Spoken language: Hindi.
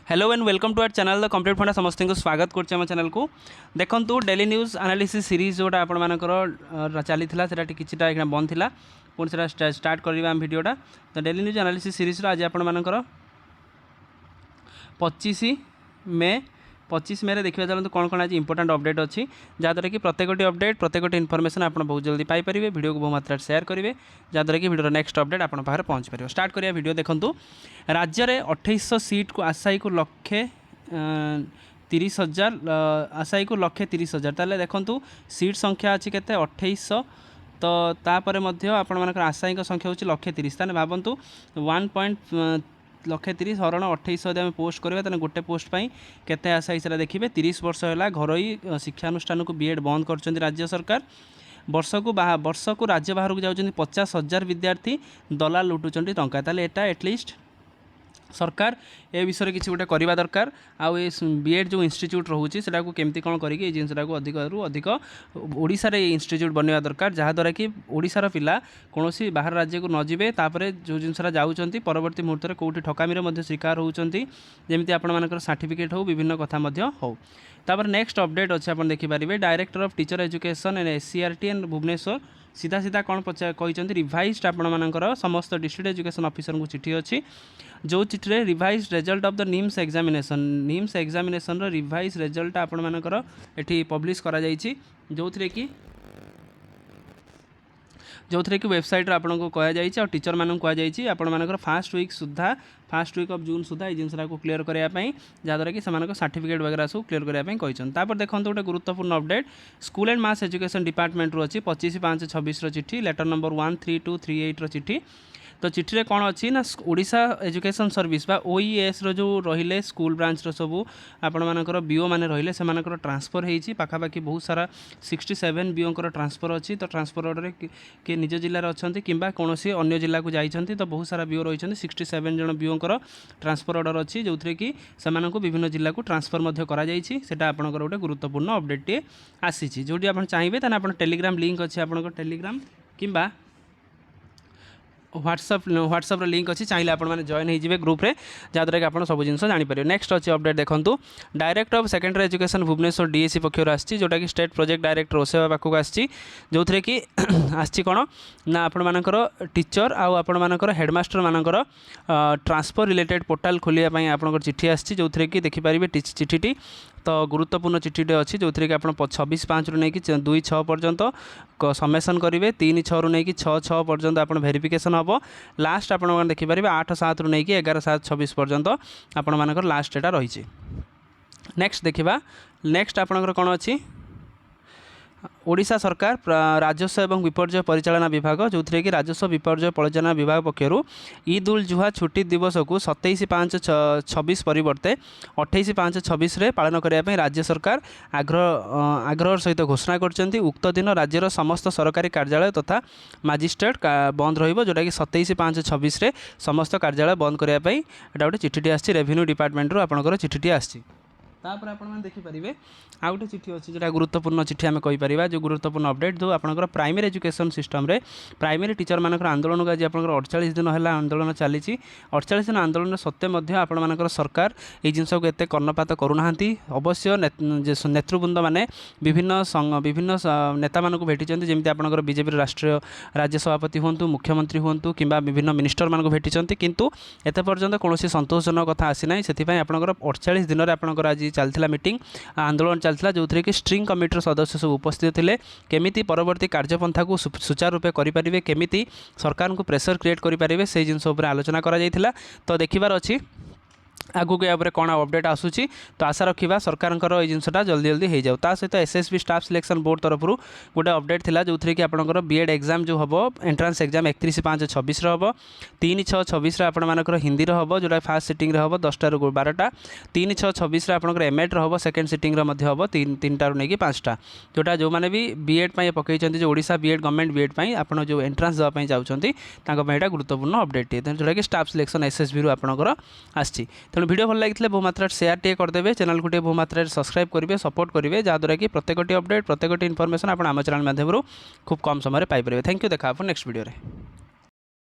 Hello and welcome to our channel the complete funda समस्त को स्वागत करछे हम चैनल को देखंतु डेली न्यूज एनालिसिस सीरीज जोटा आपण मानकर चली किछिटा एक बंद थिला पुणी से स्टार्ट करवा वीडियोटा तो डेली न्यूज एनालिसिस सीरीज आज आपण मानकर 25 मे देखा चलते कौन कौन आज इंपोर्टेंट अपडेट अच्छी जहाँद्वारा कि प्रत्येकटी अपडेट प्रत्येकटी इनफॉरमेशन आप बहुत जल्दी पाइपर वीडियो को बहुत मात्रा शेयर करेंगे जहाँद्वारा कि वीडियो नेक्स्ट अपडेट आप पहुँच पार स्टार्ट करिया वीडियो देखूँ राज्य में 2800 सीट को आशायी को लक्षे 30,000 आशायी को लक्षे 30,000 ताले देखूँ सीट संख्या अच्छी के 2800 तो तापर आपण आशायी संख्या हूँ लक्षे 30 ताने भावतु 1.30 हरण 2800 यदि आम पोस्ट करेंगे तो गोटे पोस्ट पर केते आशा हिसाब से देखिए 30 वर्ष है घर शिक्षानुष्ठान को बीएड बंद कर राज्य सरकार वर्ष को राज्य बाहर को जाऊँच 50,000 विद्यार्थी दलाल लुटुंट टंका ताले एटा एटलिस्ट सरकार ए विषय किसी गोटे करवा दरकार आउ ए बीएड जो इंस्टीट्यूट रोचे से केमती कौन करी जिनसा अधिक अधिक ओडिशा रे इंस्टीट्यूट बनवा दरकार जहाँद्वारा कि ओडिशार पिला कौन बाहर राज्य को न जीवे तापर जो जिनसा जाऊँच परवर्ती मुहूर्त में कौटी ठकामी शिकार होती जमी आपर सर्टिफिकेट हो विभिन्न कथा हो तापर नेक्स्ट अपडेट अच्छे आप देखिपारे director of teacher education and SCERT and Bhubaneswar सीधा सीधा कौन कहते रिवाइज्ड आपर समस्त डिस्ट्रिक्ट एजुकेशन ऑफिसर को चिठी अच्छी जो चिठी रे revised result of the NIMS examination revise result आपण मानकर एठी पब्लिश करा जायछि जो थे कि वेबसाइट आपन को कह जाइए और टीचर मान कहुई आपण मानकर फास्ट वीक ऑफ जून सुधा जिनसा को क्लीयर करने जहाँद्वारा कि सर्टिफिकेट वगैरह सब क्लीयर करने कहते देखो गोटे गुरुत्वपूर्ण update school and mass education department रू अच्छी 25/5/26 चिठी लेटर नंबर 13238 चिठी तो चिठी रे कौन अच्छी ना ओडिशा एजुकेशन सर्विस बा ओईएस रो जो रहिले स्कूल ब्रांच रो सबू आपण मानकर बीओ माने रहिले से मानकर ट्रांसफर हेची पाखापाखि बहुत सारा 67 बीओ कर ट्रांसफर अच्छी तो ट्रांसफर ऑर्डर के निज जिले अच्छे किंबा कौन अन्य जिला को जाइछन्ति तो बहुत सारा बीओ रही 67 जन बीओ कर ट्रांसफर ऑर्डर अच्छी जो थे कि से विभिन्न जिला को ट्रांसफर मध्य करा जाइछि सेटा आपनकर गोटे गुरुत्वपूर्ण अपडेट टे आसीछि जोटी आपण चाहिए ताने आपण टेलीग्राम लिंक अच्छे आपनकर टेलीग्राम किंबा व्हाट्सअप लिंक अच्छी चाहिए आप जॉइन हो ग्रुप रे जहाँद्वारा कि आप सब जिन जापर नेक्स्ट अच्छी अपडेट देखूँ director of secondary education Bhubaneswar डीएसी पक्षर आसी जोटा कि स्टेट प्रोजेक्ट डायरेक्टर ओसेवा पाखक आसी जो थे कि आसी कौन ना आपण मानकर टीचर आउ आपण मानकर हेडमास्टर मानकर ट्रांसफर रिलेटेड पोर्टाल खोलिया आप चिठी आसी जो थे कि देखिपारे चिठीटी तो गुरुत्वपूर्ण चिठीटे अच्छी जो थे कि आप 26/5 रू नहीं 2/6 पर्यंत समेसन करेंगे 3/6 रू नहीं 6/6 पर्यंत आप वेरिफिकेशन हम लास्ट आप देखिपारे 8/7 रू नहीं 11/7/26 पर्यंत आपण मानकर लास्ट एटा रही नेक्स्ट देखा नेक्स्ट आपणकर कौन अच्छी ओडिशा सरकार राजस्व एवं विपर्यय परिचालना विभाग जो थे कि राजस्व विपर्यय परिचालना विभाग पक्षर ईद उल जुहा छुट्टी दिवस को 27/5/26 परिवर्ते 28/5/26 रे पालन करने राज्य सरकार आग्रह सहित घोषणा कर उक्त दिन राज्यर समस्त सरकारी कार्यालय तथा मजिस्ट्रेट बंद रोटा कि 27/5/26 रे समस्त कार्यालय बंद करने गोटे चिठी आसी रेवेन्यू डिपार्टमेंट रू आपंकर चिठी आसी तापर आप देखिपारे आउ गोटे चिठी अच्छी जो गुरुत्वपूर्ण चिठी आम कहीपर जो गुरुत्वपूर्ण अपडेट जो आपंकर प्राइमरी एजुकेशन सिस्टम रे प्राइमरी टीचर मानकर आंदोलन को आज आप 48 दिन है आंदोलन चली 48 दिन आंदोलन सत्वे आपर सरकार ये जिनस को एत कर्णपात करूना अवश्य नेतृवृंद मैंने विभिन्न नेता मानक भेटी जमी आपंकर बीजेपी राष्ट्रीय राज्य सभापति हूँ मुख्यमंत्री हूँ कि विभिन्न मिनिस्टर मानक भेटी किंतु एत पर्यंत कौन संतोषजनक कथा आसी ना से आपंकर 48 दिन में आपंकर आज चलता मीटिंग आंदोलन चलता जो थे कि स्ट्रिंग कमिटर सदस्य सब उपस्थित थे केमिति परवर्ती कार्यपंथा को सुचारू रूपे करेंगे केमिति सरकार को प्रेशर क्रिएट करेंगे से जिनस आलोचना करा जायथिला तो देखिबार अच्छी आगू के यहाँ कौन अपडेट आसूची तो आशा रखा सरकार जिनसा जल्दी जल्दी हो जाऊ ता सहित एसएसबी स्टाफ सिलेक्शन बोर्ड तरफ गोटे अपडेट थिला जो थे कि आपंकर बीएड एग्जाम जो हम एंट्रांस एग्जाम 31/5/26 हम 3/6/26 आपर हिंदी हम जोटा फास्ट सिटिंग हम 10टा ରୁ 12टा 3/6/26 आपर एमएड हम सेकेंड सिटिंग हम 3टा ରୁ नहीं 5टा जोटा जो मैंने भी बीएड पकई जो ओडिशा बीएड गवर्नमेंट बीएड आप जो एंट्रांस देवाई चाहते यहाँ गुरुत्वपूर्ण अपडेट जोटा कि स्टाफ सिलेक्शन एसएसबी रू आपंकर आसी तेणु वीडियो भल लगी बहुत मात्रा शेयर टे करदे चैनल को बहुत मात्रा सब्सक्राइब करेंगे सपोर्ट करेंगे जहाँद्वारा कि प्रत्येकटी अपडेट प्रत्येकटी इनफॉरमेशन आप आम चैनल माध्यम खूब कम समय पाइपर थैंक यू देखा नेक्स्ट वीडियो रे।